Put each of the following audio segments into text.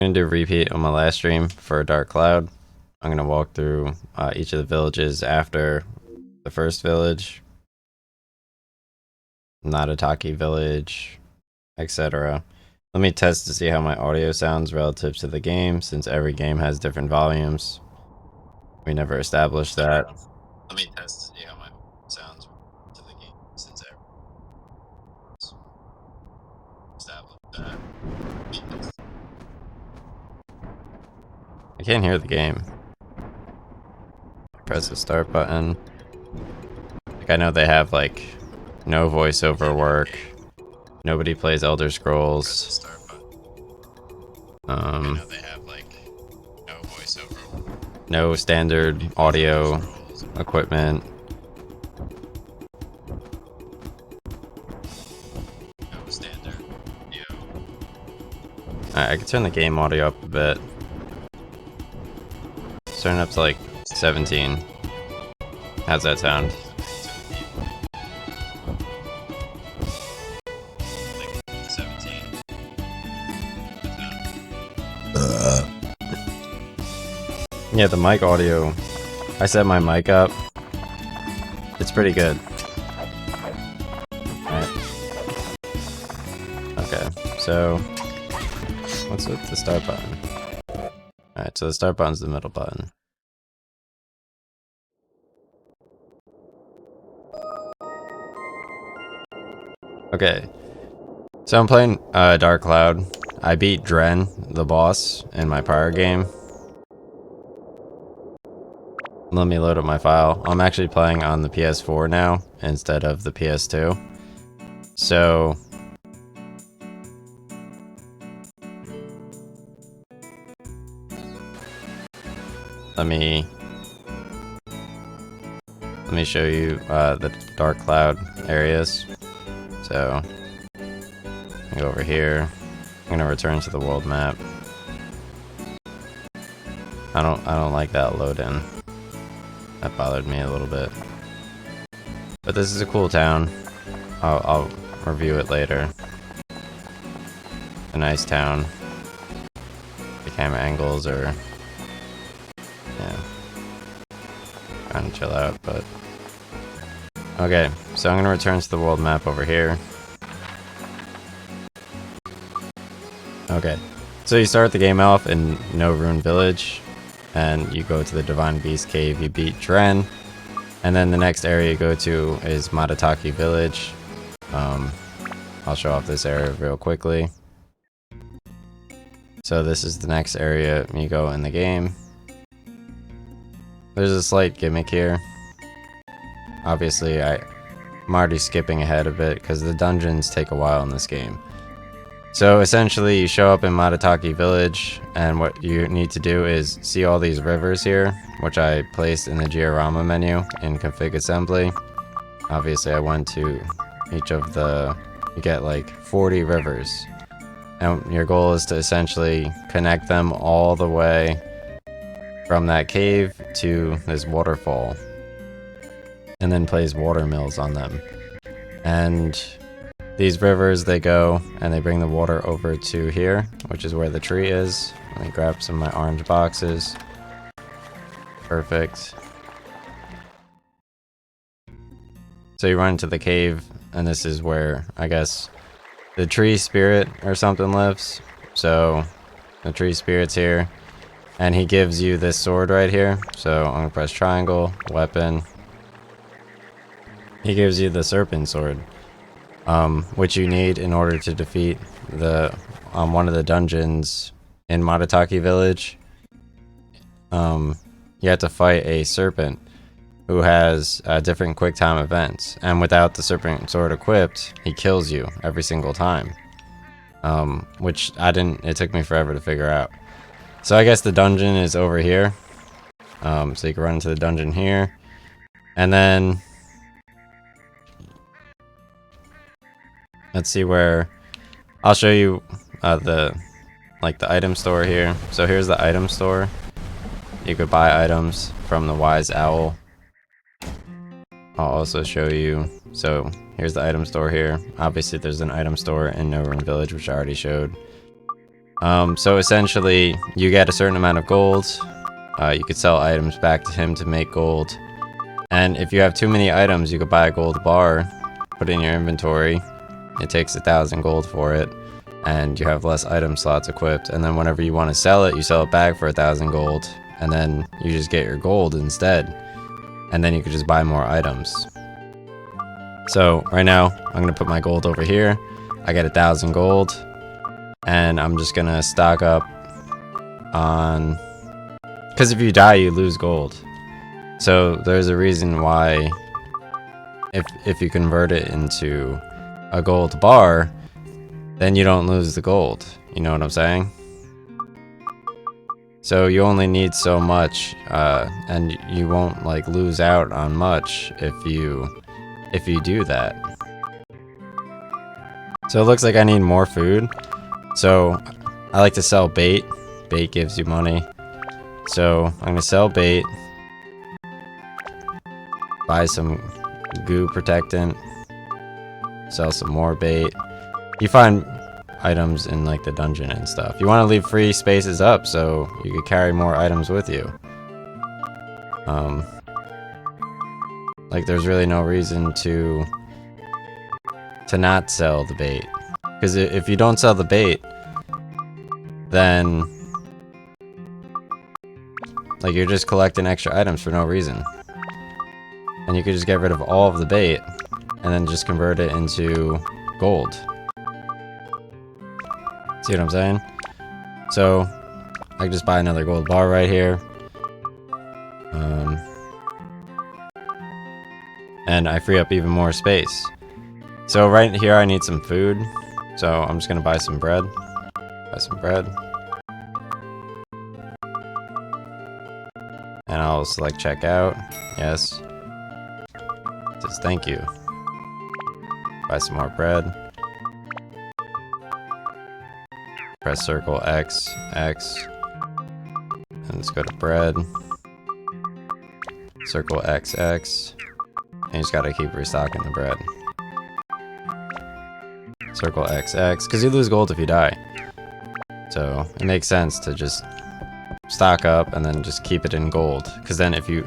I'm gonna do a repeat on my last stream for Dark Cloud. I'm gonna walk through each of the villages after the first village, Nadataki village, etc. Let me test to see how my audio sounds relative to the game, since every game has different volumes. We never established that. Let me test to see how my audio sounds to the game, since every established that. I can't hear the game. Press the start button. Like, I know they have like no voiceover work. Nobody plays Elder Scrolls. No standard audio equipment. Alright, I can turn the game audio up a bit. Turn it up to like 17. How's that sound? Yeah, the mic audio. I set my mic up. It's pretty good. Alright. Okay, so what's with the start button? Alright, so the start button's the middle button. Okay, so I'm playing Dark Cloud. I beat Dren, the boss, in my prior game. Let me load up my file. I'm actually playing on the PS4 now instead of the PS2. So let me show you the Dark Cloud areas. So go over here. I'm gonna return to the world map. I don't like that load in. That bothered me a little bit. But this is a cool town. I'll review it later. A nice town. The camera angles are, yeah, trying to chill out, but okay. So I'm gonna return to the world map over here. Okay, so you start the game off in No Rune Village, and you go to the Divine Beast Cave. You beat Dren, and then the next area you go to is Madataki Village. I'll show off this area real quickly. So this is the next area you go in the game. There's a slight gimmick here. Obviously, I'm already skipping ahead a bit because the dungeons take a while in this game. So essentially, you show up in Madataki Village, and what you need to do is see all these rivers here, which I placed in the diorama menu in config assembly. Obviously, I went to each of the, you get like 40 rivers, and your goal is to essentially connect them all the way from that cave to this waterfall, and then place water mills on them. And these rivers, they go and they bring the water over to here, which is where the tree is. Let me grab some of my orange boxes. Perfect. So you run into the cave, and this is where, I guess, the tree spirit or something lives. So the tree spirit's here, and he gives you this sword right here. So I'm gonna press triangle, weapon. He gives you the serpent sword, which you need in order to defeat the one of the dungeons in Madataki Village. You have to fight a serpent who has different quick time events, and without the serpent sword equipped, he kills you every single time. Which it took me forever to figure out. So I guess the dungeon is over here. So you can run into the dungeon here, and then let's see where I'll show you the item store here. So here's the item store. You could buy items from the Wise Owl. I'll also show you. So here's the item store here. Obviously there's an item store in No Rune Village, which I already showed. So essentially, you get a certain amount of gold. You could sell items back to him to make gold. And if you have too many items, you could buy a gold bar, put it in your inventory. It takes 1,000 gold for it, and you have less item slots equipped. And then whenever you want to sell it, you sell it back for 1,000 gold, and then you just get your gold instead. And then you could just buy more items. So right now, I'm gonna put my gold over here. I get 1,000 gold, and I'm just gonna stock up on, because if you die, you lose gold. So there's a reason why if you convert it into a gold bar, then you don't lose the gold. You know what I'm saying? So you only need so much, and you won't like lose out on much if you do that. So it looks like I need more food. So I like to sell bait. Bait gives you money. So I'm gonna sell bait. Buy some goo protectant. Sell some more bait. You find items in like the dungeon and stuff. You want to leave free spaces up so you could carry more items with you. Like there's really no reason to not sell the bait, because if you don't sell the bait, then like you're just collecting extra items for no reason. And you could just get rid of all of the bait and then just convert it into gold. See what I'm saying? So I can just buy another gold bar right here. And I free up even more space. So right here I need some food. So I'm just gonna buy some bread. Buy some bread. And I'll select checkout. Yes. It says thank you. Buy some more bread. Press circle X, X. And let's go to bread. Circle X, X. And you just gotta keep restocking the bread. Circle X, X. Because you lose gold if you die. So it makes sense to just stock up and then just keep it in gold. Because then if you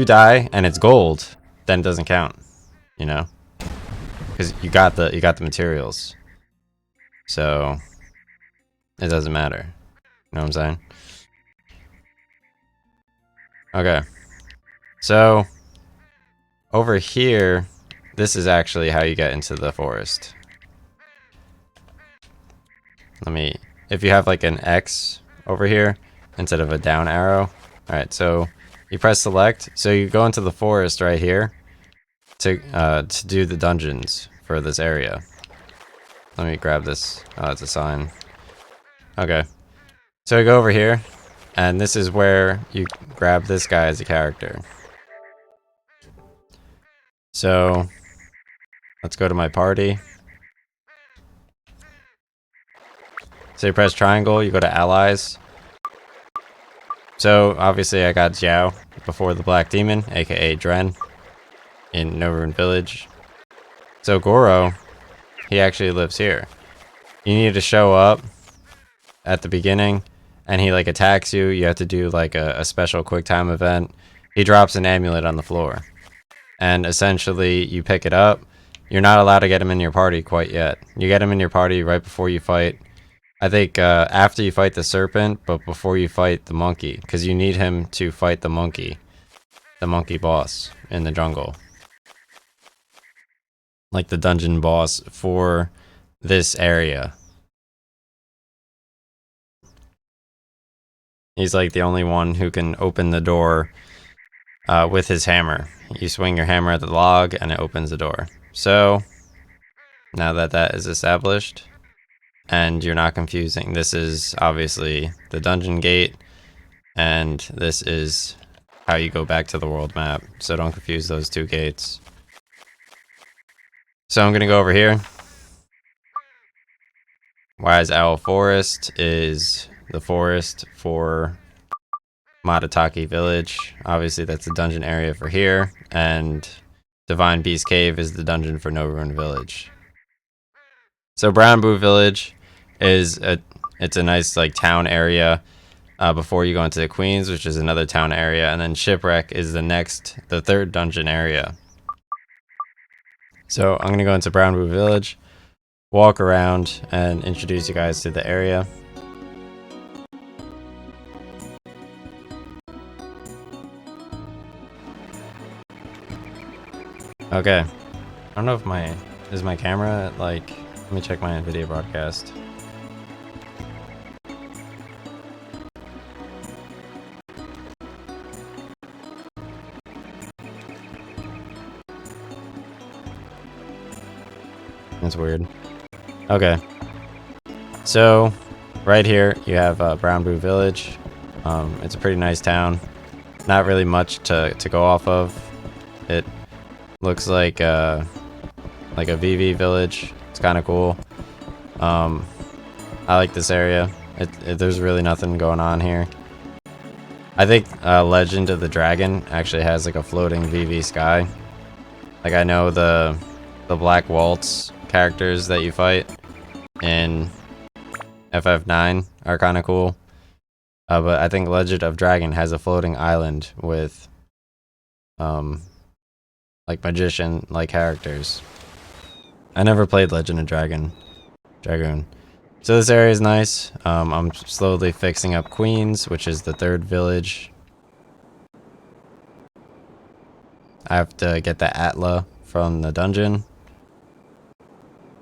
die and it's gold, then it doesn't count. You know? Because you got the materials. So it doesn't matter. You know what I'm saying? Okay. So over here, this is actually how you get into the forest. If you have like an X over here instead of a down arrow. Alright, so you press select. So you go into the forest right here to do the dungeons for this area. Let me grab this. Oh, it's a sign. Okay. So I go over here, and this is where you grab this guy as a character. So let's go to my party. So you press triangle, you go to allies. So obviously I got Jiao before the Black Demon, aka Dren, in Novrun Village. So Goro, he actually lives here. You need to show up at the beginning, and he like attacks you. You have to do like a special quick time event. He drops an amulet on the floor, and essentially you pick it up. You're not allowed to get him in your party quite yet. You get him in your party right before you fight. I think after you fight the serpent, but before you fight the monkey, because you need him to fight the monkey boss in the jungle. Like the dungeon boss for this area. He's like the only one who can open the door with his hammer. You swing your hammer at the log and it opens the door. So now that that is established and you're not confusing, this is obviously the dungeon gate and this is how you go back to the world map. So don't confuse those two gates. So I'm gonna go over here. Wise Owl Forest is the forest for Madataki Village. Obviously that's the dungeon area for here, and Divine Beast Cave is the dungeon for Novrun Village. So Brown Boo Village is It's a nice like town area before you go into the Queens, which is another town area, and then Shipwreck is the third dungeon area. So I'm gonna go into Brown Boo Village, walk around, and introduce you guys to the area. Okay, I don't know if is my camera like, let me check my video broadcast. That's weird. Okay, so right here you have Brown Boo Village. It's a pretty nice town. Not really much to go off of. It looks like a VV village. It's kind of cool. I like this area. There's really nothing going on here. I think Legend of the Dragon actually has like a floating VV sky. Like I know the Black Waltz characters that you fight in FF9 are kind of cool. But I think Legend of Dragon has a floating island with like magician like characters. I never played Legend of Dragoon. So this area is nice. I'm slowly fixing up Queens, which is the third village. I have to get the Atla from the dungeon.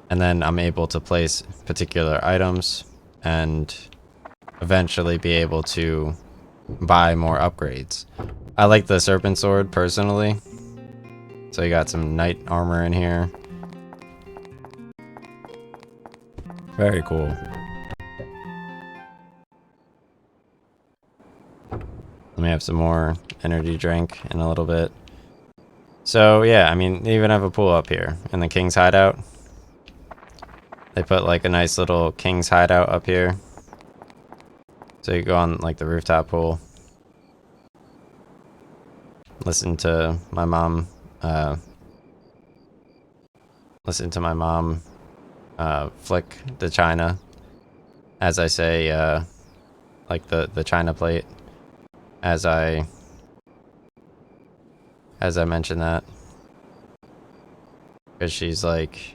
And then I'm able to place particular items and eventually be able to buy more upgrades. I like the Serpent Sword personally. So you got some knight armor in here. Very cool. Let me have some more energy drink in a little bit. So yeah, I mean, they even have a pool up here in the King's Hideout. They put like a nice little King's Hideout up here. So you go on like the rooftop pool. Listen to my mom flick the china as I say like the china plate as I mention that, because she's like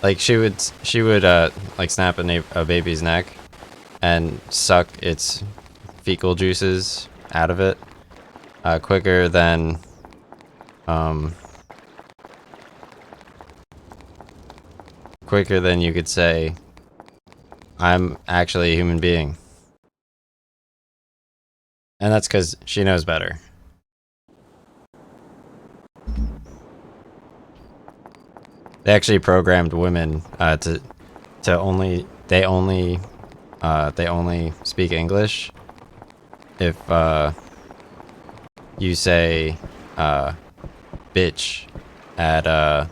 like she would like snap a baby's neck and suck its fecal juices out of it quicker than you could say, I'm actually a human being. And that's because she knows better. They actually programmed women to only speak English if you say bitch at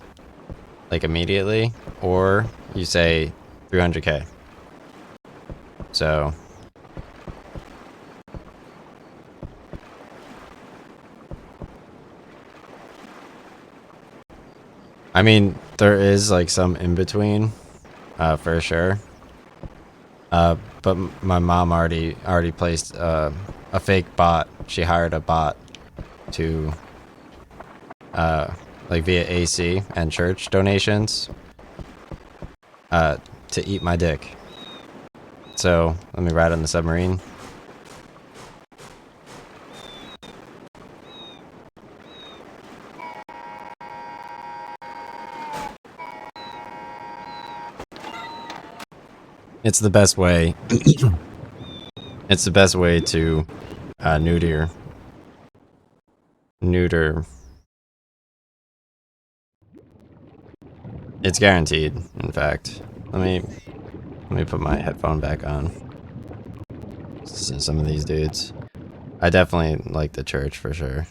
like immediately, or you say 300k. So I mean, there is like some in between, for sure. But my mom already placed a fake bot. She hired a bot to like via AC and church donations to eat my dick. So let me ride on the submarine. It's the best way. It's the best way to neuter. It's guaranteed. In fact, let me put my headphone back on. Some of these dudes, I definitely like the church for sure.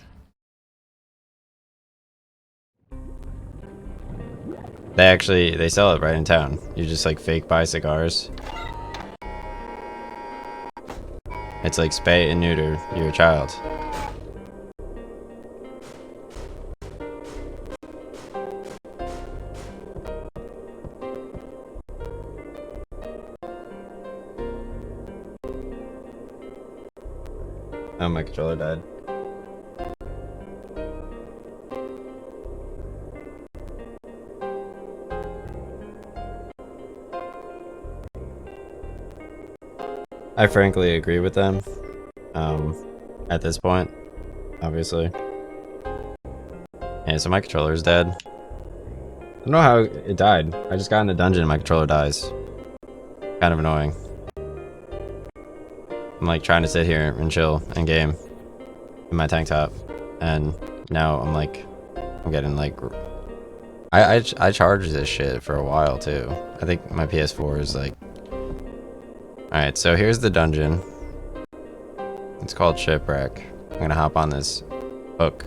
They sell it right in town. You just like fake buy cigars. It's like spay and neuter your child. Oh, my controller died. I frankly agree with them. At this point, obviously. Yeah, so my controller's dead. I don't know how it died. I just got in a dungeon and my controller dies. Kind of annoying. I'm like trying to sit here and chill and game in my tank top, and now I'm getting like I charged this shit for a while too. I think my PS4 is like. Alright, so here's the dungeon. It's called Shipwreck. I'm gonna hop on this hook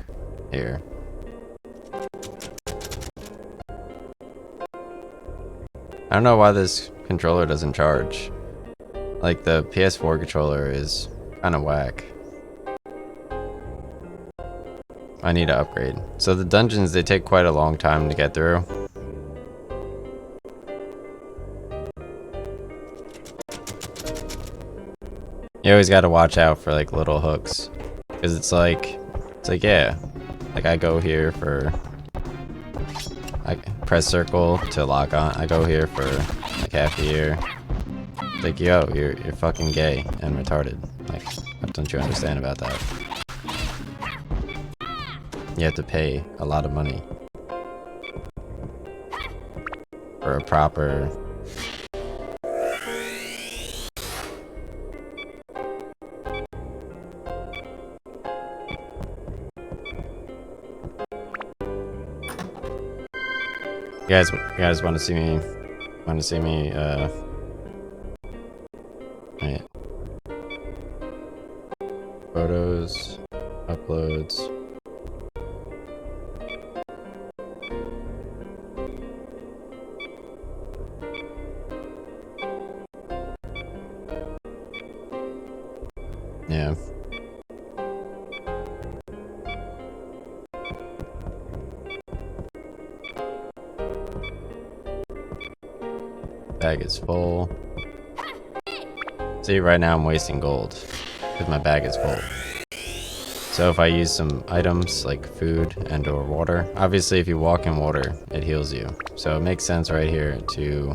here. I don't know why this controller doesn't charge. Like, the PS4 controller is kind of whack. I need to upgrade. So the dungeons, they take quite a long time to get through. You always got to watch out for like little hooks, because it's like yeah, like I go here for, I press circle to lock on. I go here for like half a year. Like, yo, you're fucking gay and retarded. Like, what don't you understand about that? You have to pay a lot of money for a proper. You guys want to see me? Right. Photos, uploads. Yeah. Bag is full. See, right now I'm wasting gold because my bag is full. So if I use some items like food and or water, obviously if you walk in water, it heals you. So it makes sense right here to,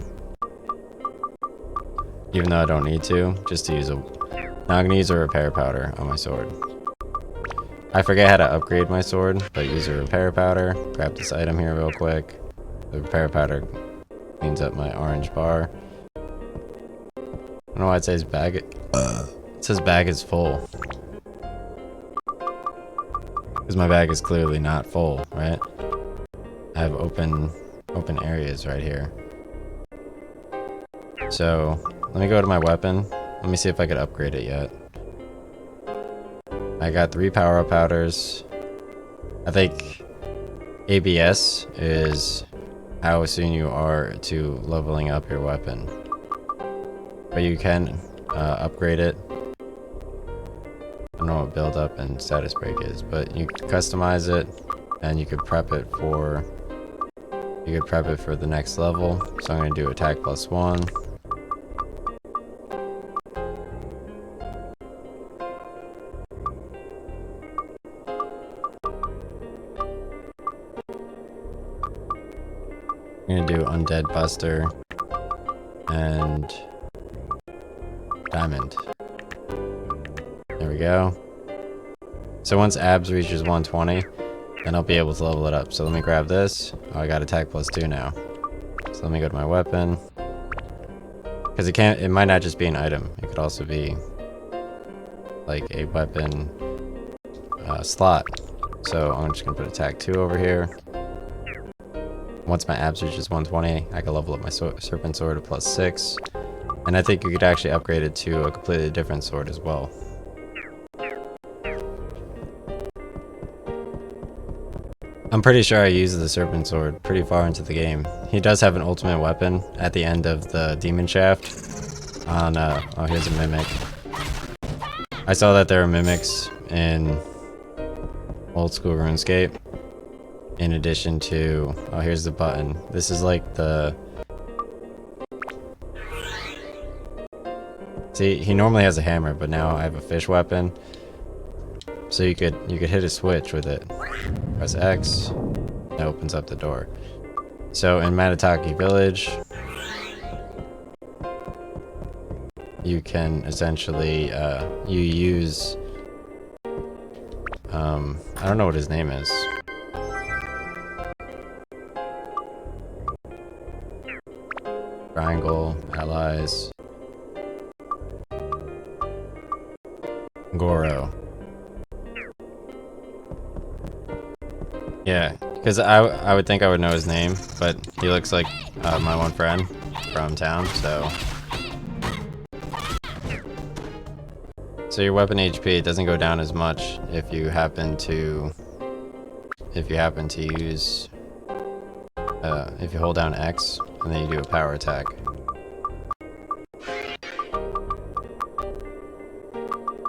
even though I don't need to, just to use a, now I'm gonna use a repair powder on my sword. I forget how to upgrade my sword, but use a repair powder. Grab this item here real quick. The repair powder cleans up my orange bar. I don't know why it says bag. It says bag is full. Because my bag is clearly not full, right? I have open areas right here. So let me go to my weapon. Let me see if I could upgrade it yet. I got 3 power-up powders. I think ABS is how soon you are to leveling up your weapon. But you can upgrade it. I don't know what build up and status break is, but you can customize it, and you could prep it for the next level. So I'm gonna do attack +1. I'm gonna do Undead Buster and Diamond. There we go. So once abs reaches 120, then I'll be able to level it up. So let me grab this. Oh, I got attack +2 now. So let me go to my weapon. Because it might not just be an item. It could also be like a weapon slot. So I'm just gonna put attack 2 over here. Once my abs reaches 120, I can level up my serpent sword to +6. And I think you could actually upgrade it to a completely different sword as well. I'm pretty sure I used the serpent sword pretty far into the game. He does have an ultimate weapon at the end of the demon shaft. On oh, here's a mimic. I saw that there are mimics in old school RuneScape. In addition to, oh, here's the button. This is like the, see, he normally has a hammer, but now I have a fish weapon. So you could hit a switch with it. Press X, it opens up the door. So in Matataki Village, you can essentially you use I don't know what his name is. Triangle, allies, Goro. Yeah, because I would think I would know his name, but he looks like my one friend from town, so. So your weapon HP doesn't go down as much if you happen to use if you hold down X and then you do a power attack.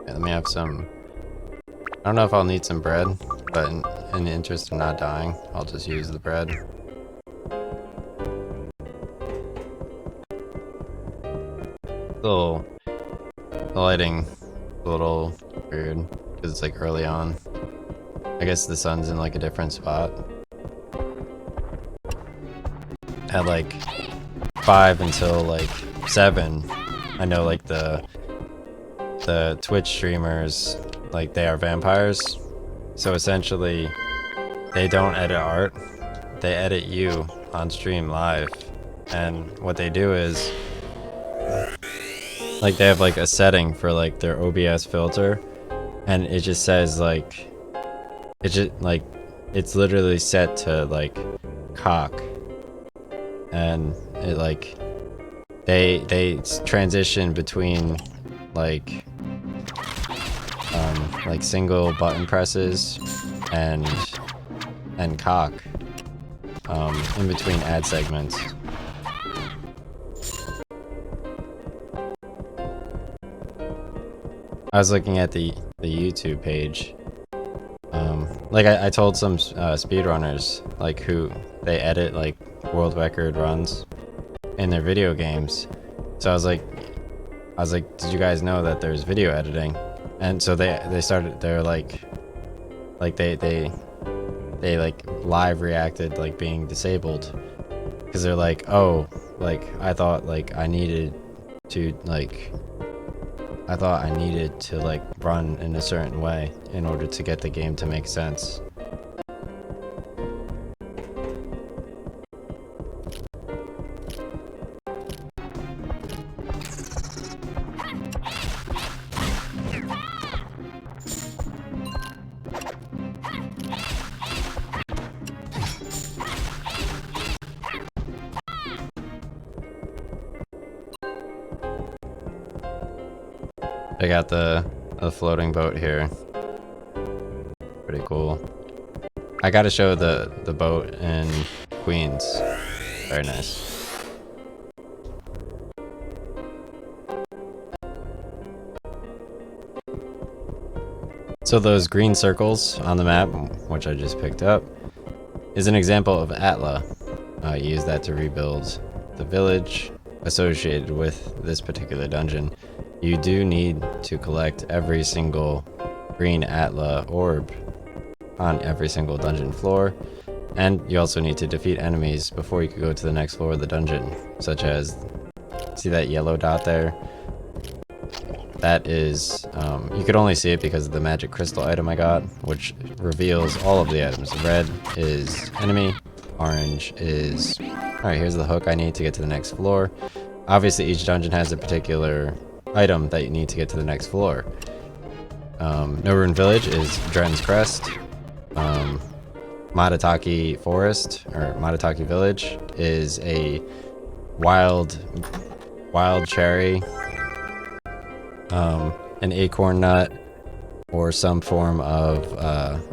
Yeah, let me have some. I don't know if I'll need some bread, but in the interest of not dying, I'll just use the bread. The lighting a little weird because it's like early on. I guess the sun's in like a different spot. At like 5 until like 7, I know like the Twitch streamers, like they are vampires, so essentially they don't edit art, they edit you on stream live. And what they do is like they have like a setting for like their OBS filter, and it just says like it's literally set to like cock, and it like they transition between like single button presses and cock in between ad segments. I was looking at the YouTube page. Like I told some speedrunners like who they edit like world record runs in their video games. So I was like, did you guys know that there's video editing? And so they started. They're like they like live reacted like being disabled, because they're like, oh, like I thought I needed to like run in a certain way in order to get the game to make sense. I got the floating boat here. Pretty cool. I gotta show the boat in Queens. Very nice. So those green circles on the map, which I just picked up, is an example of Atla. You use that to rebuild the village associated with this particular dungeon. You do need to collect every single green Atla orb on every single dungeon floor, and you also need to defeat enemies before you can go to the next floor of the dungeon, such as, see that yellow dot there? That is, you could only see it because of the magic crystal item I got, which reveals all of the items. Red is enemy, orange is... Alright, here's the hook I need to get to the next floor. Obviously each dungeon has a particular item that you need to get to the next floor. No Rune Village is Dren's Crest. Matataki Forest, or Matataki Village, is a wild cherry, an acorn nut, or some form of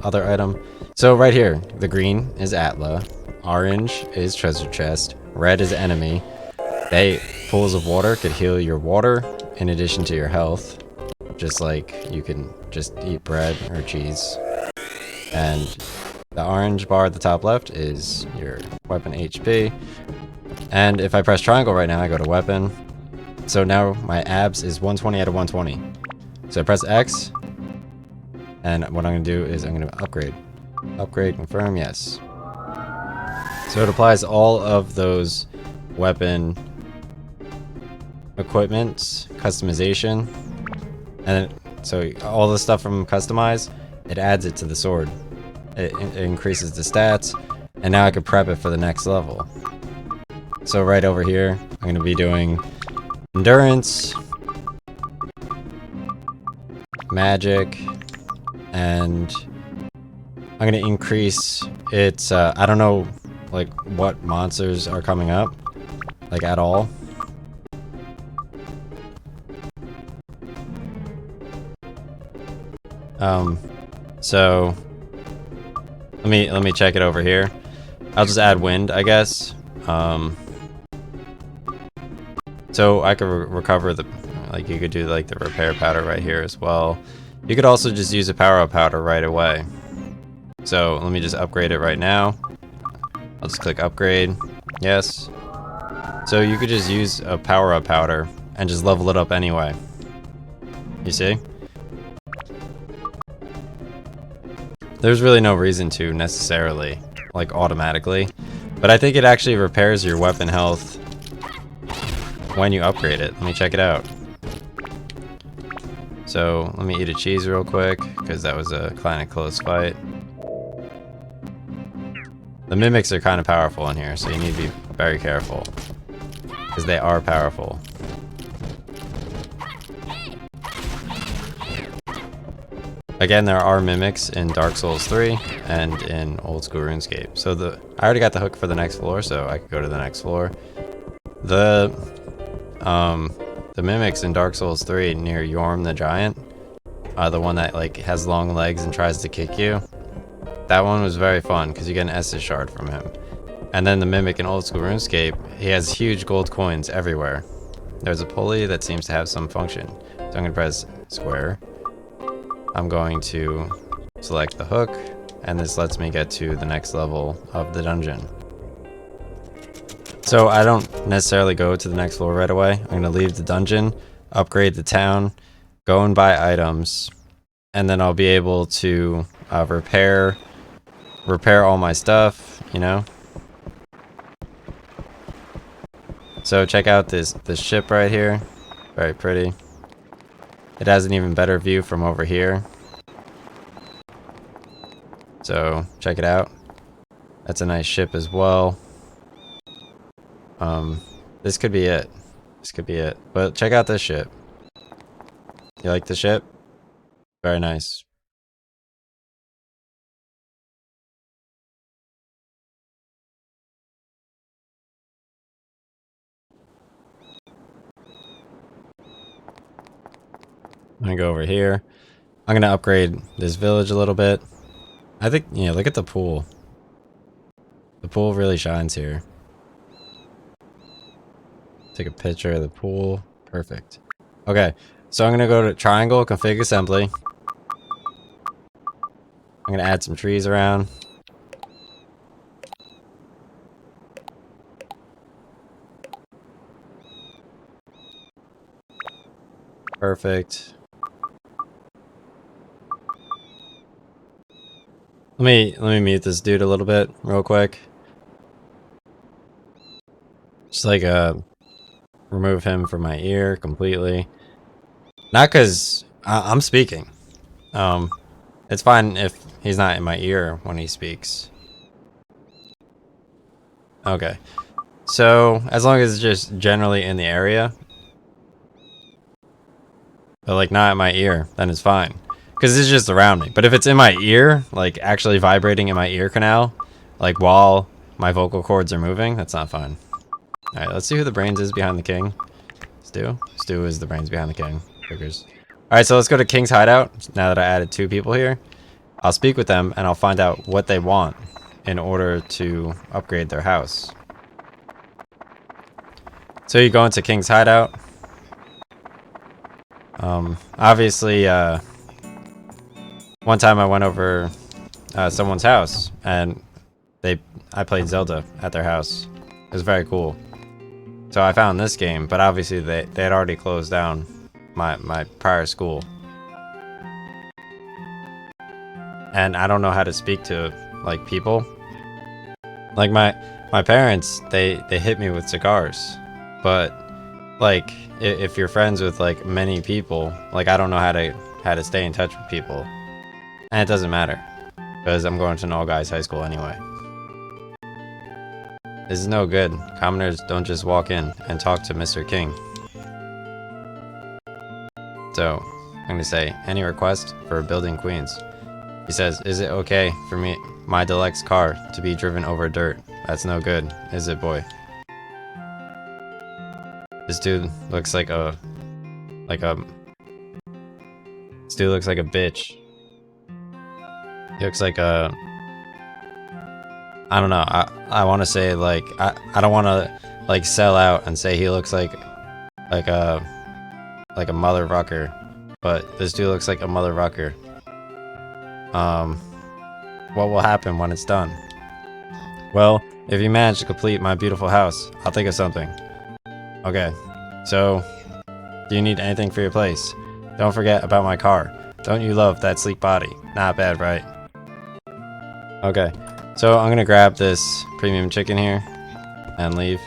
other item. So right here, the green is Atla, orange is treasure chest, red is enemy. Pools of water could heal your water in addition to your health, just like you can just eat bread or cheese. And the orange bar at the top left is your weapon HP. And if I press triangle right now, I go to weapon. So now my abs is 120 out of 120. So I press X, And what I'm going to do is I'm going to upgrade. Upgrade, confirm, yes. So it applies all of those weapon equipments, customization, and so all the stuff from customize, it adds it to the sword. It increases the stats, and now I can prep it for the next level. So right over here, I'm going to be doing endurance, magic, and I'm going to increase its, I don't know, like, what monsters are coming up, like, at all. So let me check it over here. I'll just add wind, I guess. So I could recover the, like, you could do like the repair powder right here as well. You could also just use a power up powder right away. So let me just upgrade it right now. I'll just click upgrade. Yes. So you could just use a power up powder and just level it up anyway. You see? There's really no reason to necessarily, like, automatically. But I think it actually repairs your weapon health when you upgrade it. Let me check it out. So let me eat a cheese real quick, because that was a kind of close fight. The mimics are kind of powerful in here, so you need to be very careful, because they are powerful. Again, there are mimics in Dark Souls 3 and in Old School RuneScape. So I already got the hook for the next floor, so I could go to the next floor. The mimics in Dark Souls 3 near Yorm the Giant, the one that like has long legs and tries to kick you. That one was very fun because you get an Estus shard from him. And then the mimic in Old School RuneScape, he has huge gold coins everywhere. There's a pulley that seems to have some function. So I'm gonna press square. I'm going to select the hook, and this lets me get to the next level of the dungeon. So I don't necessarily go to the next floor right away. I'm going to leave the dungeon, upgrade the town, go and buy items, and then I'll be able to repair all my stuff, you know? So check out this ship right here. Very pretty. It has an even better view from over here. So check it out. That's a nice ship as well. This could be it. This could be it. But check out this ship. You like the ship? Very nice. I'm gonna go over here. I'm gonna upgrade this village a little bit. I think, you know, look at the pool. The pool really shines here. Take a picture of the pool. Perfect. Okay, so I'm gonna go to triangle, config assembly. I'm gonna add some trees around. Perfect. Let me mute this dude a little bit, real quick. Just like remove him from my ear completely. Not because I'm speaking. It's fine if he's not in my ear when he speaks. Okay. So as long as it's just generally in the area, but like not in my ear, then it's fine. Because it's just around me. But if it's in my ear, like actually vibrating in my ear canal, like while my vocal cords are moving, that's not fine. Alright, let's see who the brains is behind the king. Stu? Stu is the brains behind the king. Figures. Alright, so let's go to King's Hideout. Now that I added 2 people here, I'll speak with them and I'll find out what they want in order to upgrade their house. So you go into King's Hideout. Obviously, one time I went over someone's house and I played Zelda at their house. It was very cool. So I found this game, but obviously they had already closed down my prior school. and I don't know how to speak to like people. Like my parents, they hit me with cigars, but like if you're friends with like many people, like I don't know how to stay in touch with people, and it doesn't matter because I'm going to an all guys high school anyway. This is no good. Commoners don't just walk in and talk to Mr. King. So I'm gonna say any request for building queens. He says, is it okay for my deluxe car to be driven over dirt? That's no good, is it, boy? This dude looks like a this dude looks like a bitch. He looks like a, I don't know, I want to say like, I don't want to like sell out and say he looks like a motherfucker, but this dude looks like a motherfucker. What will happen when it's done? Well, if you manage to complete my beautiful house, I'll think of something. Okay, so, do you need anything for your place? Don't forget about my car. Don't you love that sleek body? Not bad, right? Okay, so I'm gonna grab this premium chicken here and leave.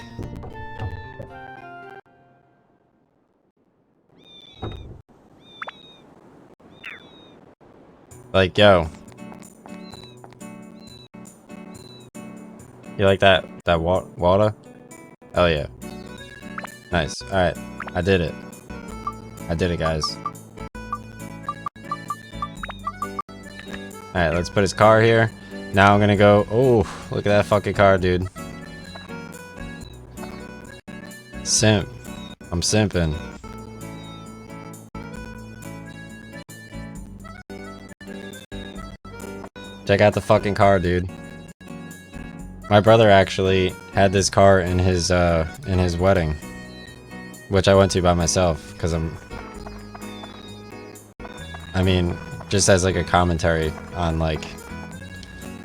Like, yo. You like that water? Hell yeah. Nice. Alright. I did it. I did it, guys. Alright, let's put his car here. Now I'm gonna go... Oh, look at that fucking car, dude. Simp. I'm simping. Check out the fucking car, dude. My brother actually had this car in his wedding, which I went to by myself because I mean, just as like a commentary on like.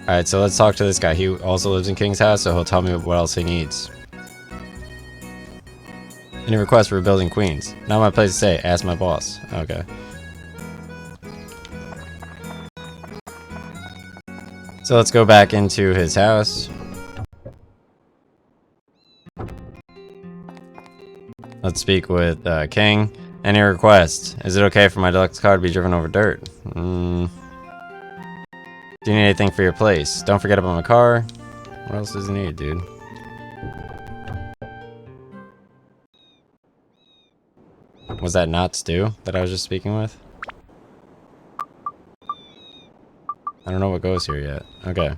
All right, so let's talk to this guy. He also lives in King's house, so he'll tell me what else he needs. Any requests for building queens? Not my place to say. Ask my boss. Okay. So let's go back into his house. Let's speak with King. Any requests? Is it okay for my deluxe car to be driven over dirt? Do you need anything for your place? Don't forget about my car. What else does he need, dude? Was that not Stu that I was just speaking with? I don't know what goes here yet. Okay.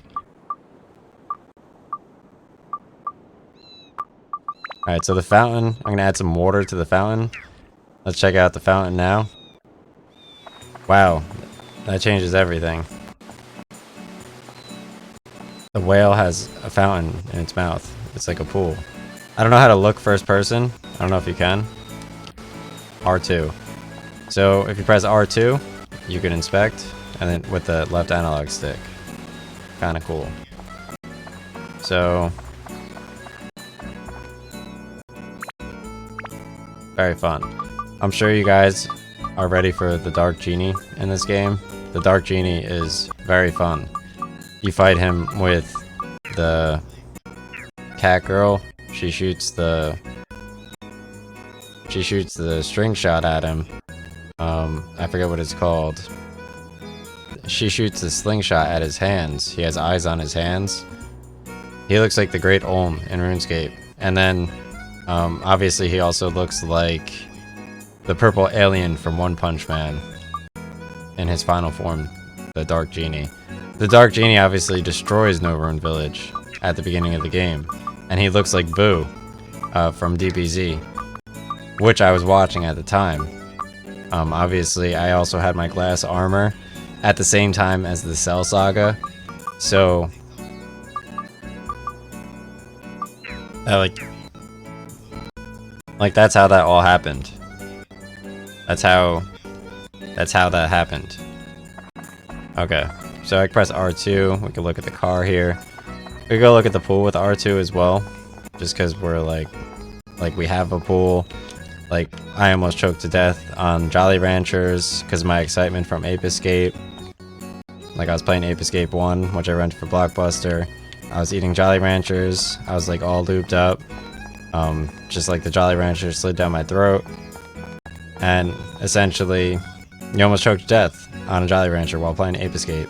Alright, so the fountain. I'm gonna add some water to the fountain. Let's check out the fountain now. Wow. That changes everything. The whale has a fountain in its mouth. It's like a pool. I don't know how to look first person. I don't know if you can. R2. So if you press R2, you can inspect, and then with the left analog stick. Kind of cool. So very fun. I'm sure you guys are ready for the Dark Genie in this game. The Dark Genie is very fun. You fight him with the cat girl. She shoots the string shot at him. I forget what it's called. She shoots the slingshot at his hands. He has eyes on his hands. He looks like the Great Olm in RuneScape. And then, obviously he also looks like the purple alien from One Punch Man in his final form, the Dark Genie. The Dark Genie obviously destroys No Rune Village at the beginning of the game. And he looks like Boo from DBZ, which I was watching at the time. Obviously, I also had my glass armor at the same time as the Cell Saga. So, like that's how that all happened. That's how that happened. Okay, so I can press R2. We can look at the car here. We can go look at the pool with R2 as well, just because we're like we have a pool. Like, I almost choked to death on Jolly Ranchers because of my excitement from Ape Escape. Like I was playing Ape Escape 1, which I rented for Blockbuster. I was eating Jolly Ranchers. I was like all looped up. Just like the Jolly Rancher slid down my throat. And essentially, you almost choked to death on a Jolly Rancher while playing Ape Escape.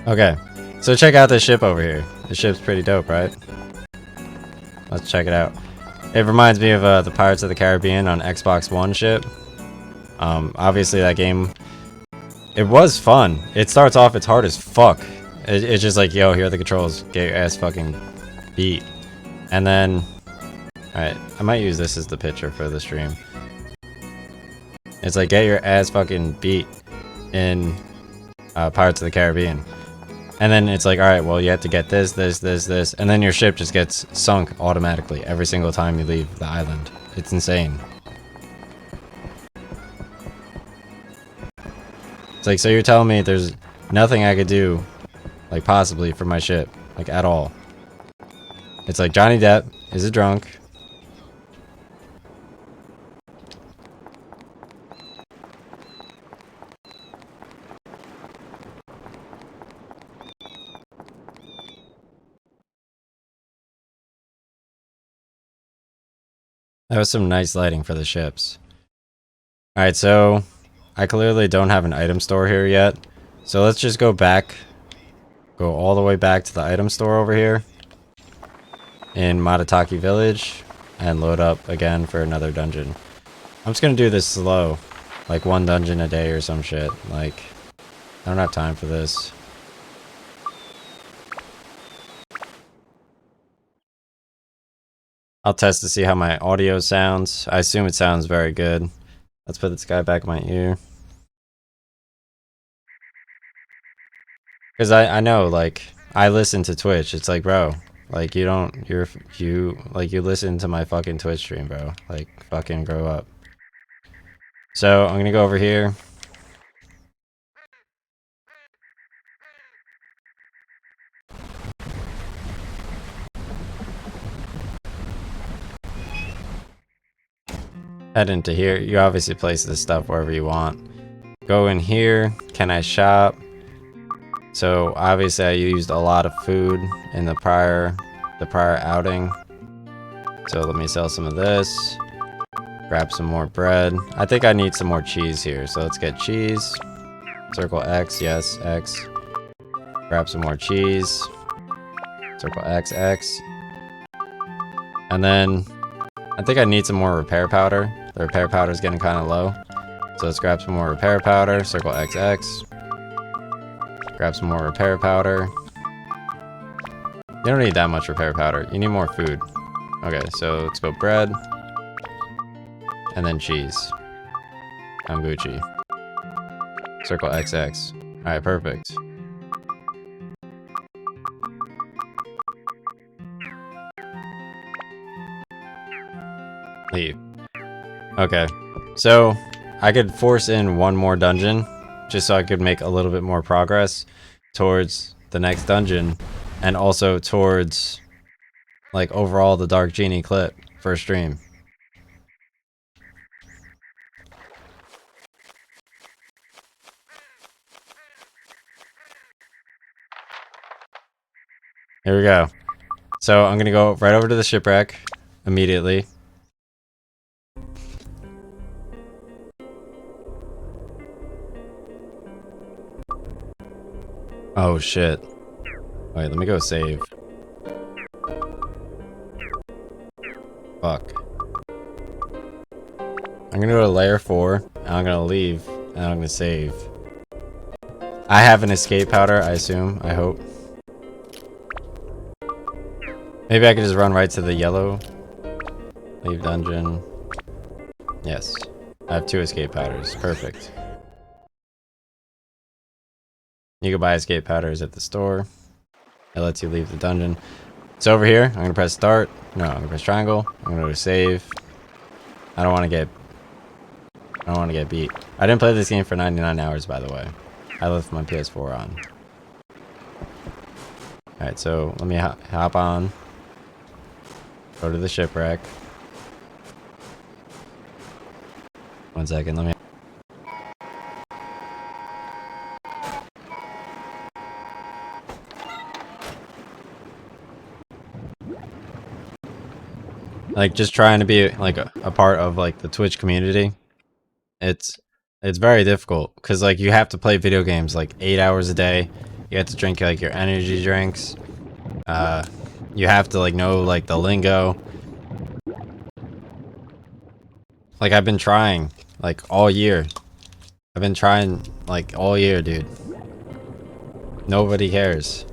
Okay, so check out this ship over here. This ship's pretty dope, right? Let's check it out. It reminds me of the Pirates of the Caribbean on Xbox One ship. Obviously that game, it was fun. It starts off, it's hard as fuck. It's just like, yo, here are the controls, get your ass fucking beat. And then, alright, I might use this as the picture for the stream. It's like, get your ass fucking beat in Pirates of the Caribbean. And then it's like, alright, well, you have to get this, and then your ship just gets sunk automatically every single time you leave the island. It's insane. It's like, so you're telling me there's nothing I could do, like, possibly for my ship, like, at all. It's like, Johnny Depp is a drunk. That was some nice lighting for the ships. Alright, so I clearly don't have an item store here yet. So let's just go back. Go all the way back to the item store over here in Matataki Village and load up again for another dungeon. I'm just gonna do this slow. Like one dungeon a day or some shit. Like, I don't have time for this. I'll test to see how my audio sounds. I assume it sounds very good. Let's put this guy back in my ear. Because I know, like, I listen to Twitch. It's like, bro, like, you listen to my fucking Twitch stream, bro. Like, fucking grow up. So, I'm gonna go over here. Head into here. You obviously place this stuff wherever you want. Go in here. Can I shop? So obviously I used a lot of food in the prior outing. So let me sell some of this. Grab some more bread. I think I need some more cheese here. So let's get cheese. Circle X, yes, X. Grab some more cheese. Circle X, X. And then I think I need some more repair powder. The repair powder is getting kind of low. So let's grab some more repair powder. Circle XX. Grab some more repair powder. You don't need that much repair powder. You need more food. Okay, so let's go bread. And then cheese. I'm Gucci. Circle XX. Alright, perfect. Leave. Okay, so I could force in one more dungeon just so I could make a little bit more progress towards the next dungeon and also towards like overall the Dark Genie clip for a stream. Here we go. So I'm gonna go right over to the shipwreck immediately. Oh shit. Wait, let me go save. Fuck. I'm gonna go to layer 4, and I'm gonna leave, and I'm gonna save. I have an escape powder, I assume, I hope. Maybe I could just run right to the yellow. Leave dungeon. Yes. I have 2 escape powders. Perfect. You can buy escape powders at the store. It lets you leave the dungeon. So over here, I'm gonna press start. No, I'm gonna press triangle. I'm gonna go to save. I don't want to get beat. I didn't play this game for 99 hours, by the way. I left my PS4 on. Alright, so let me hop on. Go to the shipwreck. 1 second, let me... Like, just trying to be, like, a part of, like, the Twitch community. It's very difficult, because, like, you have to play video games, like, 8 hours a day. You have to drink, like, your energy drinks. You have to, like, know, like, the lingo. Like, I've been trying, like, all year. I've been trying, like, all year, dude. Nobody cares.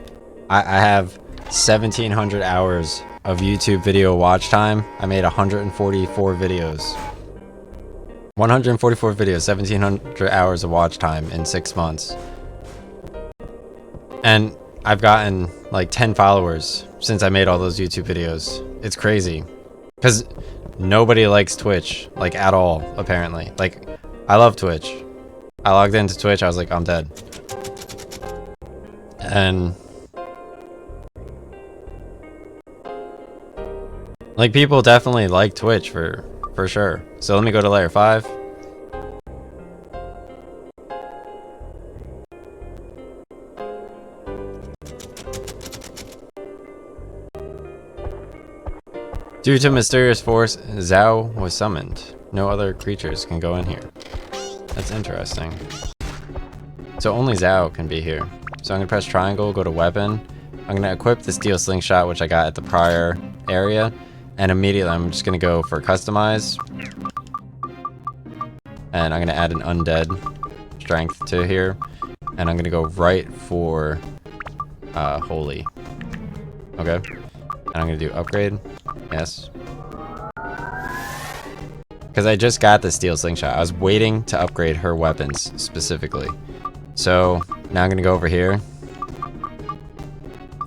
I have 1,700 hours of YouTube video watch time. I made 144 videos. 144 videos, 1,700 hours of watch time in 6 months. And I've gotten like 10 followers since I made all those YouTube videos. It's crazy. Because nobody likes Twitch, like, at all, apparently. Like, I love Twitch. I logged into Twitch, I was like, I'm dead. And like, people definitely like Twitch for sure. So let me go to layer 5. Due to mysterious force, Zhao was summoned. No other creatures can go in here. That's interesting. So only Zhao can be here. So I'm gonna press triangle, go to weapon. I'm gonna equip the steel slingshot, which I got at the prior area. And immediately I'm just gonna go for customize. And I'm gonna add an undead strength to here. And I'm gonna go right for holy. Okay. And I'm gonna do upgrade. Yes. Because I just got the steel slingshot. I was waiting to upgrade her weapons specifically. So now I'm gonna go over here.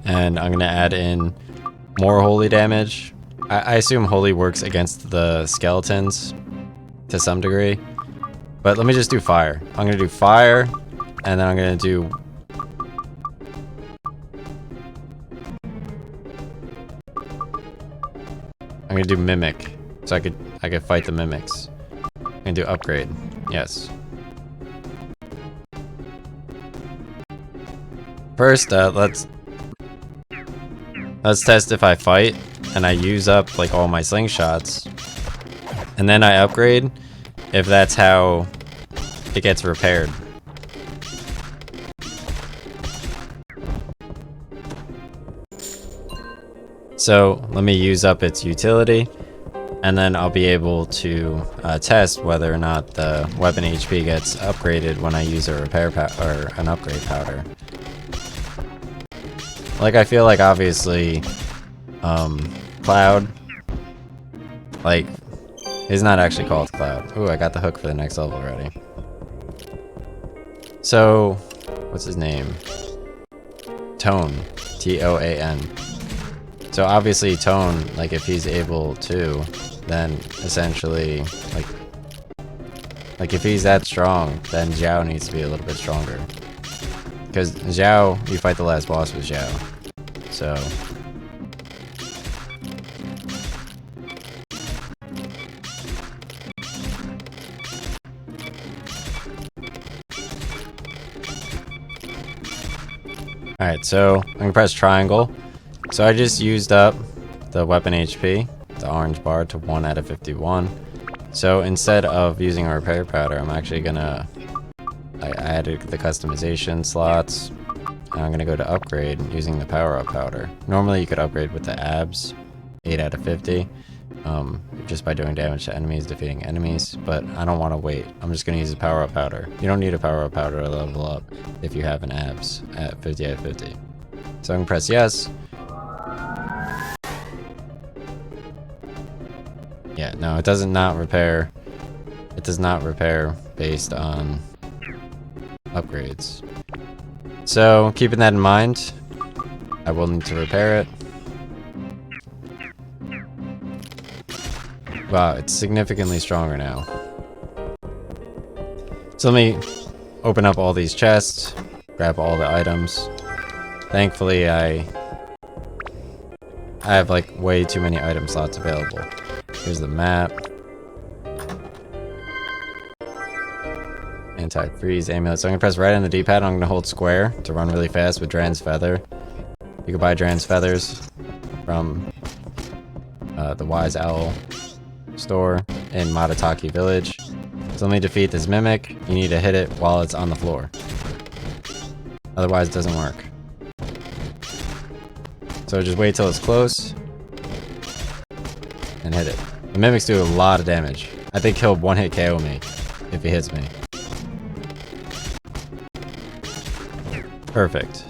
And I'm gonna add in more holy damage. I assume holy works against the skeletons to some degree. But let me just do fire. I'm gonna do fire, and then I'm gonna do... I'm gonna do mimic, so I could fight the mimics. I'm gonna do upgrade. Yes. First, let's test if I fight and I use up like all my slingshots, and then I upgrade if that's how it gets repaired. So let me use up its utility, and then I'll be able to test whether or not the weapon HP gets upgraded when I use a repair or an upgrade powder. Like, I feel like obviously Cloud, like, he's not actually called Cloud. Ooh, I got the hook for the next level already. So, what's his name? Tone. T-O-A-N. So obviously Tone, like, if he's able to, then essentially, like if he's that strong, then Zhao needs to be a little bit stronger. Because Zhao, you fight the last boss with Zhao. So... Alright, so I'm gonna press triangle. So I just used up the weapon HP, the orange bar, to 1 out of 51. So instead of using a repair powder, I'm actually gonna... I added the customization slots, and I'm gonna go to upgrade using the power-up powder. Normally you could upgrade with the abs, 8 out of 50, just by doing damage to enemies, defeating enemies, but I don't want to wait. I'm just gonna use the power-up powder. You don't need a power-up powder to level up if you have an abs at 50 out of 50. So I'm gonna press yes. Yeah, no, it does not repair. It does not repair based on upgrades. So, keeping that in mind, I will need to repair it. Wow, it's significantly stronger now. So let me open up all these chests, grab all the items. Thankfully, I have like way too many item slots available. Here's the map. Anti-freeze amulet. So I'm gonna press right on the D-pad. I'm gonna hold square to run really fast with Dran's feather. You can buy Dran's feathers from the Wise Owl store in Matataki Village. To only defeat this mimic, you need to hit it while it's on the floor. Otherwise, it doesn't work. So just wait till it's close and hit it. The mimics do a lot of damage. I think he'll one-hit KO me if he hits me. Perfect.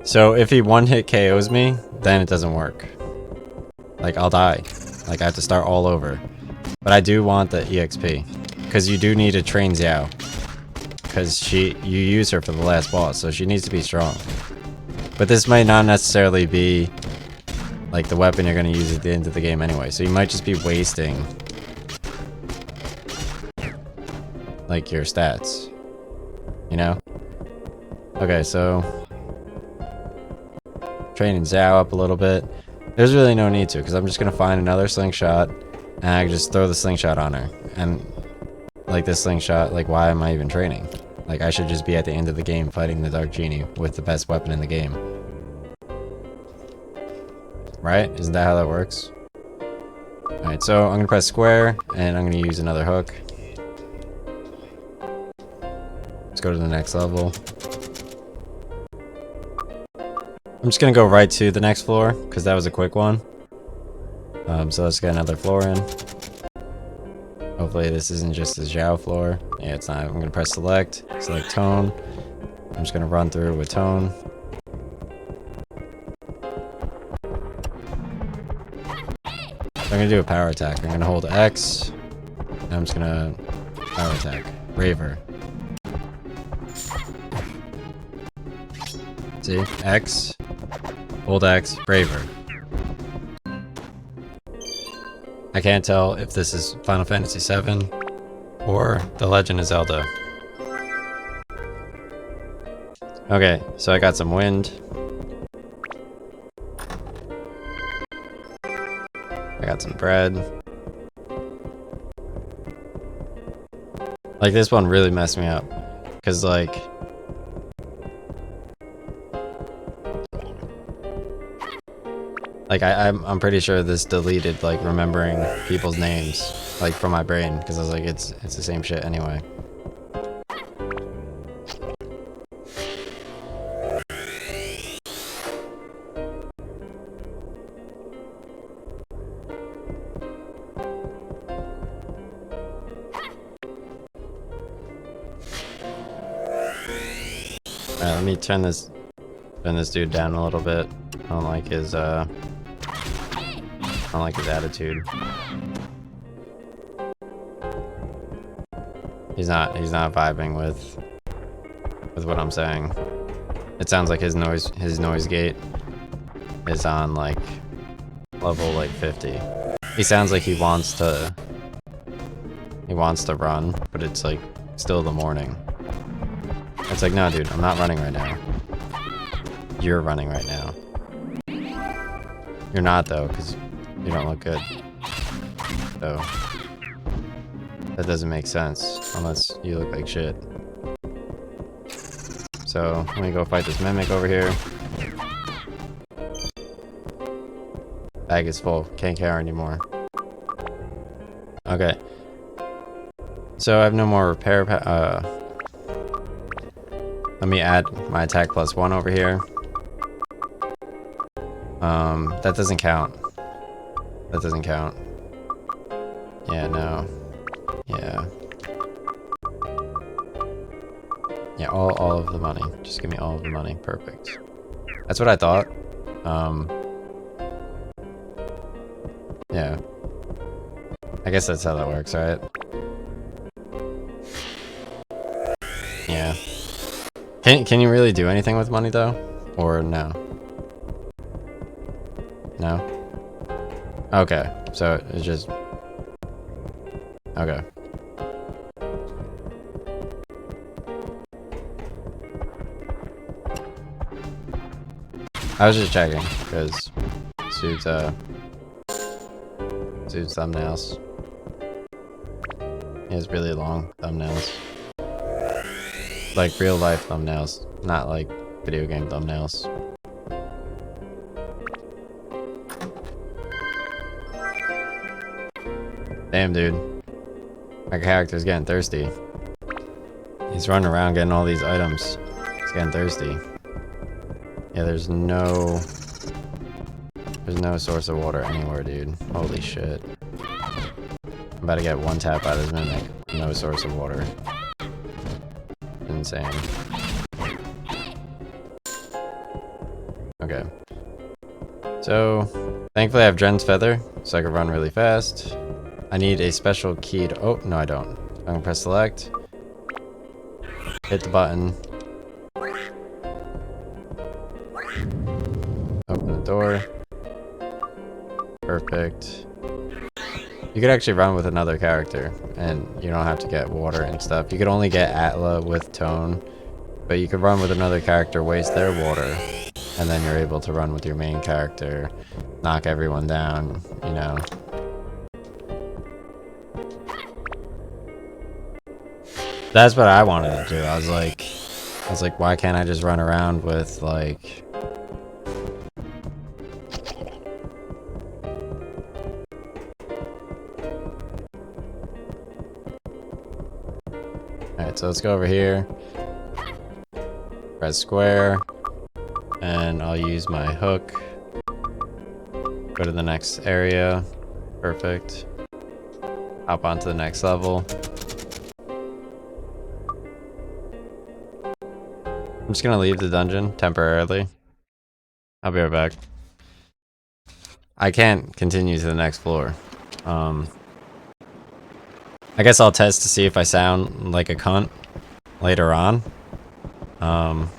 So if he one-hit KOs me, then it doesn't work. Like, I'll die. Like, I have to start all over. But I do want the EXP. Because you do need to train Xiao. Because you use her for the last boss, so she needs to be strong. But this might not necessarily be like the weapon you're going to use at the end of the game anyway. So you might just be wasting like your stats. You know? Okay, so training Xiao up a little bit. There's really no need to, because I'm just going to find another slingshot and I can just throw the slingshot on her. And like this slingshot, like why am I even training? Like I should just be at the end of the game fighting the Dark Genie with the best weapon in the game. Right? Isn't that how that works? Alright, so I'm gonna press square and I'm gonna use another hook. Let's go to the next level. I'm just gonna go right to the next floor because that was a quick one. So let's get another floor in. Hopefully this isn't just a Xiao floor. Yeah, it's not. I'm gonna press select tone. I'm just gonna run through with tone. I'm gonna do a power attack. I'm gonna hold X. And I'm just gonna power attack. Raver. See? X. Hold X. Raver. I can't tell if this is Final Fantasy VII or The Legend of Zelda. Okay, so I got some wind. I got some bread. Like this one really messed me up. Cause like I'm pretty sure this deleted like remembering people's names like from my brain because I was like it's the same shit anyway. Alright, let me turn this dude down a little bit. I don't like his attitude. He's not vibing with what I'm saying. It sounds like his noise gate is on like level like 50. He sounds like he wants to run, but it's like still the morning. It's like, no dude, I'm not running right now. You're running right now. You're not though, because you don't look good. So that doesn't make sense unless you look like shit. So let me go fight this mimic over here. Bag is full, can't carry anymore. Okay. So I have no more repair let me add my attack +1 over here. That doesn't count. That doesn't count. Yeah, no. Yeah. Yeah, all of the money. Just give me all of the money. Perfect. That's what I thought. Yeah. I guess that's how that works, right? Yeah. Can you really do anything with money though? Or no? No? Okay. So it's just okay. I was just checking because suits thumbnails. He has really long thumbnails. like real life thumbnails, not like video game thumbnails. Damn, dude. My character's getting thirsty. He's running around getting all these items. He's getting thirsty. Yeah, there's no source of water anywhere, dude. Holy shit. I'm about to get one tap out of his mimic. No source of water. Insane. Okay. So, thankfully I have Dren's Feather, so I can run really fast. I need a special key to... Oh, no I don't. I'm gonna press select. Hit the button. Open the door. Perfect. You could actually run with another character, and you don't have to get water and stuff. You could only get Atla with Tone, but you could run with another character, waste their water, and then you're able to run with your main character, knock everyone down, you know. That's what I wanted to do. I was like, why can't I just run around with, like... Alright, so let's go over here. Press square. And I'll use my hook. Go to the next area. Perfect. Hop onto the next level. I'm just gonna leave the dungeon temporarily. I'll be right back. I can't continue to the next floor. I guess I'll test to see if I sound like a cunt later on.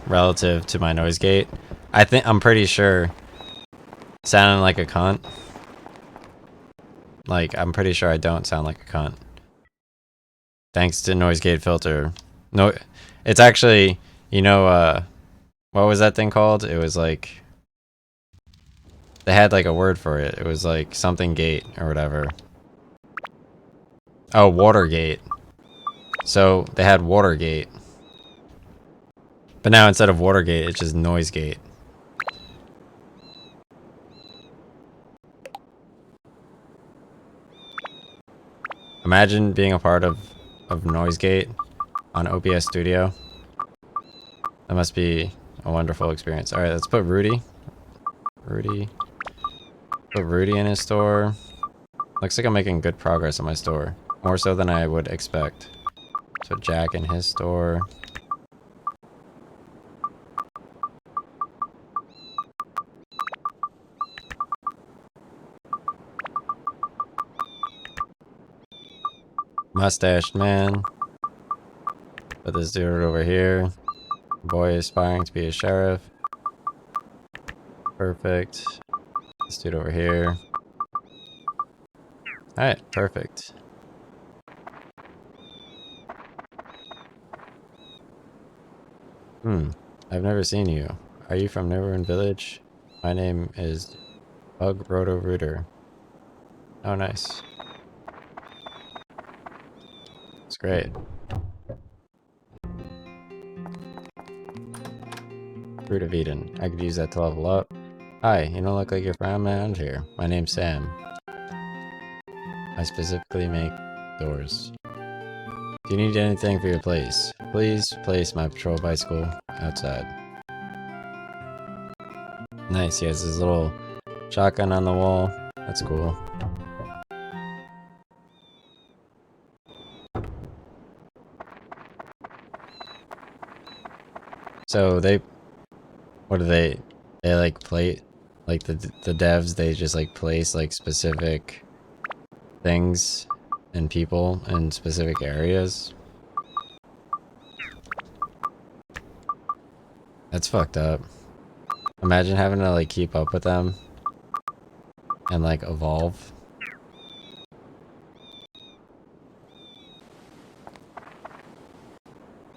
Relative to my noise gate. I'm pretty sure sounding like a cunt. Like, I'm pretty sure I don't sound like a cunt. Thanks to noise gate filter. No, it's actually, you know, what was that thing called? It was like, they had like a word for it. It was like something gate or whatever. Oh, Watergate. So they had Watergate. But now instead of Watergate, it's just Noise Gate. Imagine being a part of Noise Gate on OBS Studio. That must be a wonderful experience. Alright, let's put Rudy. Put Rudy in his store. Looks like I'm making good progress on my store. More so than I would expect. So Jack in his store. Mustached man. Put this dude over here. Boy aspiring to be a sheriff. Perfect. This dude over here. Alright, perfect. I've never seen you. Are you from Neverwind Village? My name is Bug Roto Rooter. Oh, nice. It's great. Fruit of Eden. I could use that to level up. Hi, you don't look like you're from around here. My name's Sam. I specifically make doors. Do you need anything for your place? Please place my patrol bicycle outside. Nice, he has his little shotgun on the wall. That's cool. So what do they like play, like the devs, they just like place like specific things and people in specific areas. That's fucked up. Imagine having to like keep up with them and like evolve.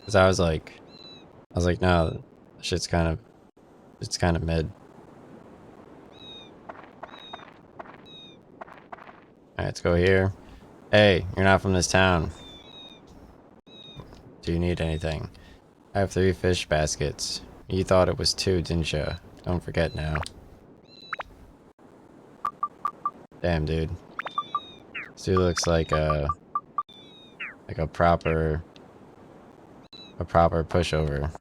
Cause I was like, no, shit's kind of mid. Alright, let's go here. Hey, you're not from this town. Do you need anything? I have 3 fish baskets. You thought it was 2, didn't you? Don't forget now. Damn, dude. This dude looks like a proper pushover.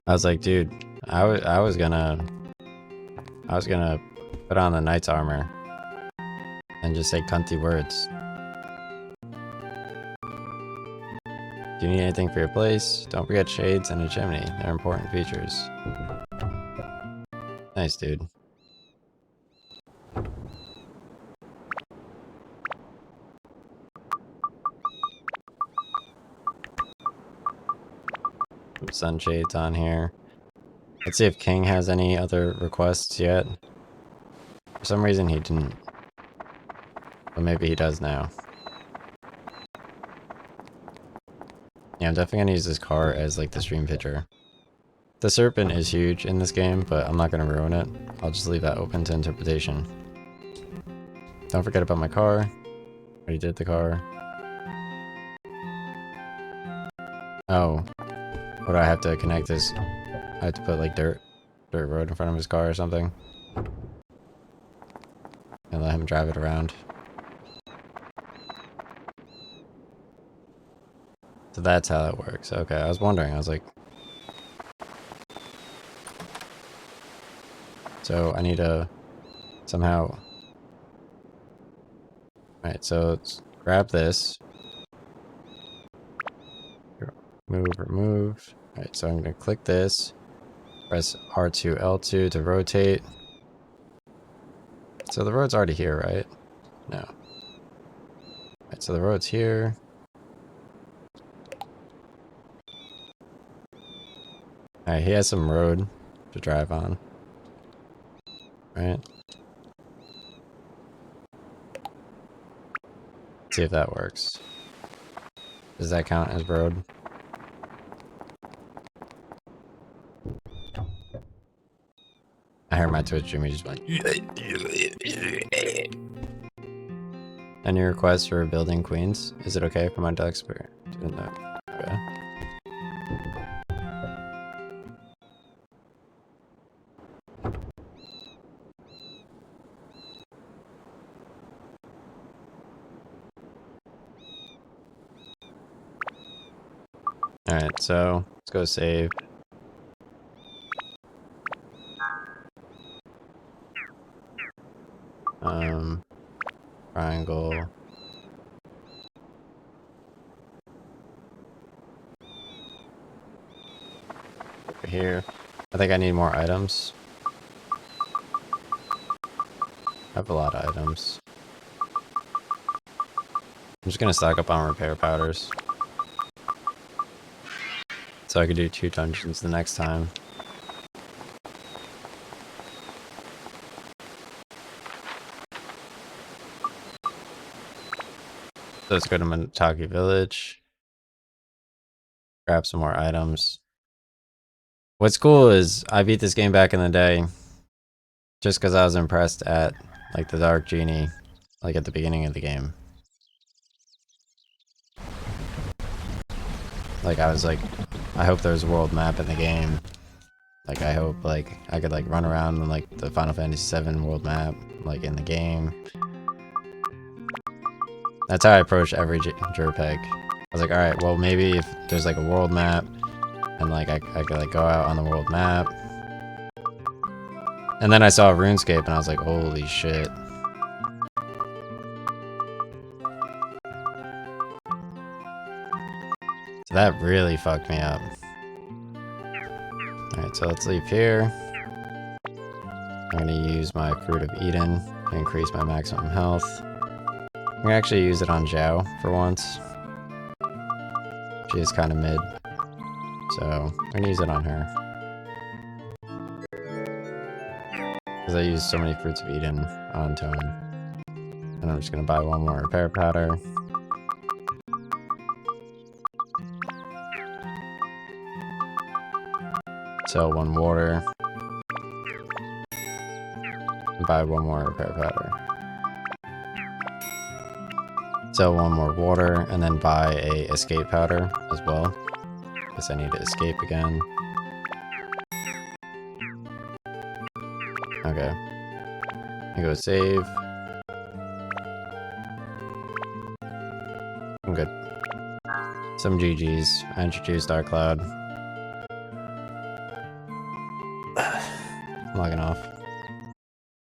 I was like, dude, I was gonna put on the knight's armor and just say cunty words. Do you need anything for your place? Don't forget shades and a chimney. They're important features. Nice, dude. Put sunshades on here. Let's see if King has any other requests yet. For some reason he didn't. But maybe he does now. Yeah, I'm definitely gonna use this car as like the stream picture. The serpent is huge in this game, but I'm not gonna ruin it. I'll just leave that open to interpretation. Don't forget about my car. Already did the car. Oh. What do I have to connect this? I have to put like dirt road in front of his car or something. And let him drive it around. So that's how that works. Okay, I was wondering. I was like... So I need to somehow... Alright, so let's grab this. Remove. Alright, so I'm going to click this. Press R2, L2 to rotate. So the road's already here, right? No. Alright, so the road's here. Alright, he has some road to drive on. Right? See if that works. Does that count as road? I heard my Twitch Jimmy just went. Any requests for building queens? Is it okay for my ducks for doing that? Okay. Alright, so let's go save. Triangle. Over here. I think I need more items. I have a lot of items. I'm just gonna stock up on repair powders. So I could do 2 dungeons the next time. So let's go to Minotaki Village. Grab some more items. What's cool is I beat this game back in the day just because I was impressed at like the Dark Genie, like at the beginning of the game. Like I was like, I hope there's a world map in the game. Like I hope like I could like run around in like the Final Fantasy VII world map, like in the game. That's how I approach every JRPG. I was like, alright, well maybe if there's like a world map, and like I could like go out on the world map. And then I saw RuneScape and I was like, holy shit. So that really fucked me up. Alright, so let's leave here. I'm gonna use my Fruit of Eden to increase my maximum health. I'm gonna actually use it on Zhao for once. She is kind of mid. So I'm gonna use it on her. Because I used so many Fruits of Eden on Tone. And I'm just gonna buy 1 more repair powder. Sell 1 water. buy one more repair powder. Sell one more water, and then buy a escape powder as well. Guess I need to escape again. Okay. I go save. I'm good. Some GG's. I introduced our cloud. Logging off.